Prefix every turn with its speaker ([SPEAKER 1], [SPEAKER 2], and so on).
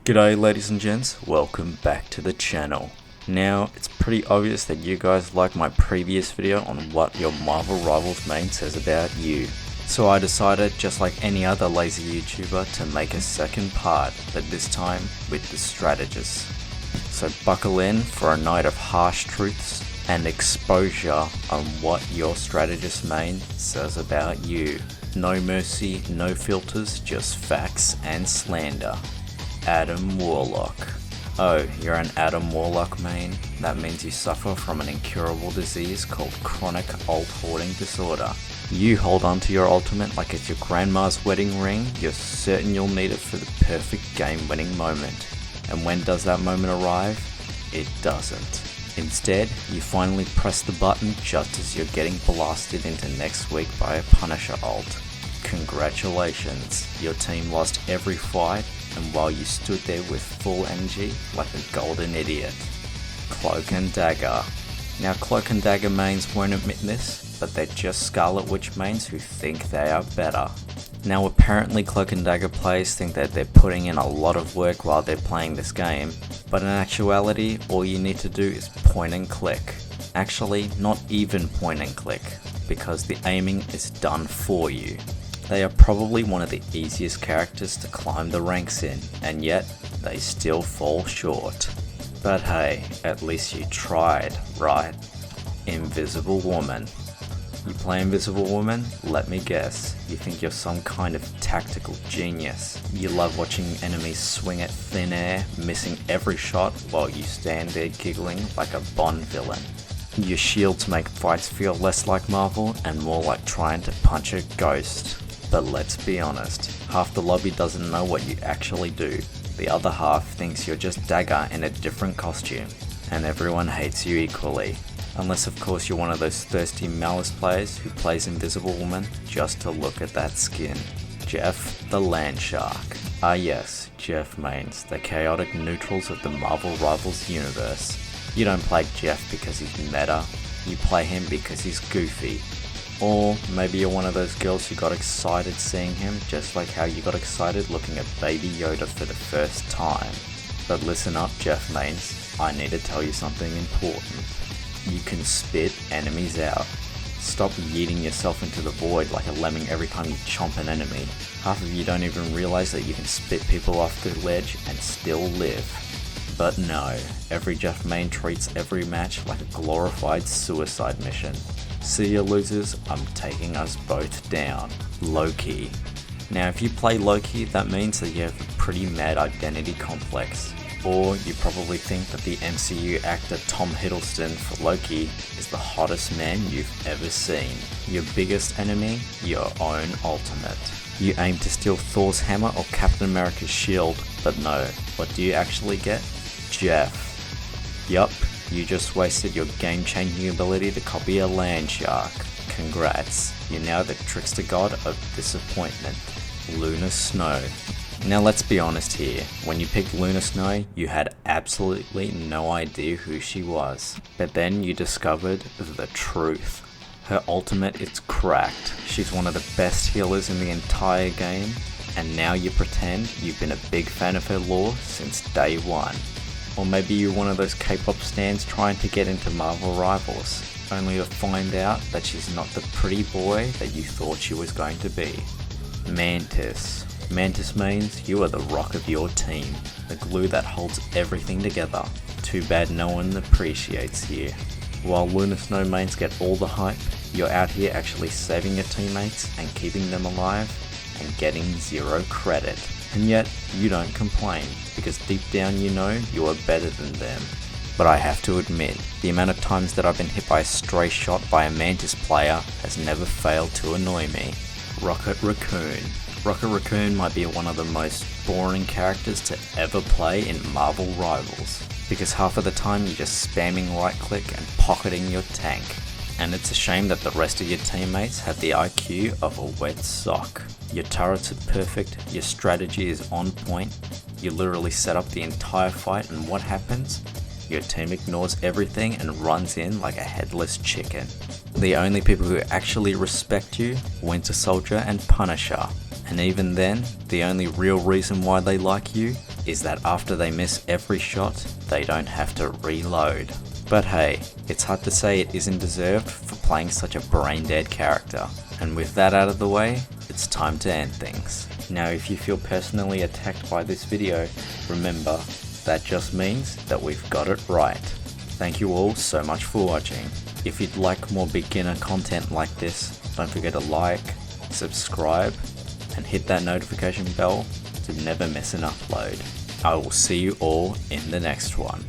[SPEAKER 1] G'day ladies and gents, welcome back to the channel. Now, it's pretty obvious that you guys like my previous video on what your Marvel Rivals main says about you. So I decided, just like any other lazy YouTuber, to make a second part, but this time with the Strategist. So buckle in for a night of harsh truths and exposure on what your Strategist main says about you. No mercy, no filters, just facts and slander. Adam Warlock. Oh, you're an Adam Warlock main? That means you suffer from an incurable disease called chronic ult hoarding disorder. You hold on to your ultimate like it's your grandma's wedding ring. You're certain you'll need it for the perfect game-winning moment. And when does that moment arrive? It doesn't. Instead, you finally press the button just as you're getting blasted into next week by a Punisher ult. Congratulations, your team lost every fight, and while you stood there with full energy like a golden idiot. Cloak and Dagger. Now Cloak and Dagger mains won't admit this, but they're just Scarlet Witch mains who think they are better. Now apparently Cloak and Dagger players think that they're putting in a lot of work while they're playing this game, but in actuality all you need to do is point and click. Actually, not even point and click, because the aiming is done for you. They are probably one of the easiest characters to climb the ranks in, and yet they still fall short. But hey, at least you tried, right? Invisible Woman. You play Invisible Woman? Let me guess, you think you're some kind of tactical genius. You love watching enemies swing at thin air, missing every shot while you stand there giggling like a Bond villain. Your shields make fights feel less like Marvel and more like trying to punch a ghost. But let's be honest, half the lobby doesn't know what you actually do. The other half thinks you're just Dagger in a different costume, and everyone hates you equally. Unless of course you're one of those thirsty Malice players who plays Invisible Woman just to look at that skin. Jeff the Land Shark. Ah yes, Jeff mains, the chaotic neutrals of the Marvel Rivals universe. You don't play Jeff because he's meta, you play him because he's goofy. Or maybe you're one of those girls who got excited seeing him, just like how you got excited looking at Baby Yoda for the first time. But listen up, Jeff mains, I need to tell you something important. You can spit enemies out. Stop yeeting yourself into the void like a lemming every time you chomp an enemy. Half of you don't even realize that you can spit people off the ledge and still live. But no, every Jeff main treats every match like a glorified suicide mission. See ya losers, I'm taking us both down. Loki. Now if you play Loki, that means that you have a pretty mad identity complex. Or you probably think that the MCU actor Tom Hiddleston for Loki is the hottest man you've ever seen. Your biggest enemy? Your own ultimate. You aim to steal Thor's hammer or Captain America's shield, but no, what do you actually get? Jeff. Yup, you just wasted your game-changing ability to copy a land shark. Congrats, you're now the trickster god of disappointment. Luna Snow. Now let's be honest here, when you picked Luna Snow, you had absolutely no idea who she was. But then you discovered the truth. Her ultimate is cracked, she's one of the best healers in the entire game, and now you pretend you've been a big fan of her lore since day one. Or maybe you're one of those K-pop stans trying to get into Marvel Rivals, only to find out that she's not the pretty boy that you thought she was going to be. Mantis. Mantis mains, you are the rock of your team, the glue that holds everything together. Too bad no one appreciates you. While Luna Snow mains get all the hype, you're out here actually saving your teammates and keeping them alive and getting zero credit. And yet, you don't complain, because deep down you know you are better than them. But I have to admit, the amount of times that I've been hit by a stray shot by a Mantis player has never failed to annoy me. Rocket Raccoon. Rocket Raccoon might be one of the most boring characters to ever play in Marvel Rivals, because half of the time you're just spamming right click and pocketing your tank. And it's a shame that the rest of your teammates have the IQ of a wet sock. Your turrets are perfect, your strategy is on point, you literally set up the entire fight, and what happens? Your team ignores everything and runs in like a headless chicken. The only people who actually respect you, Winter Soldier and Punisher. And even then, the only real reason why they like you is that after they miss every shot, they don't have to reload. But hey, it's hard to say it isn't deserved for playing such a brain-dead character. And with that out of the way, it's time to end things. Now if you feel personally attacked by this video, remember, that just means that we've got it right. Thank you all so much for watching. If you'd like more beginner content like this, don't forget to like, subscribe, and hit that notification bell to never miss an upload. I will see you all in the next one.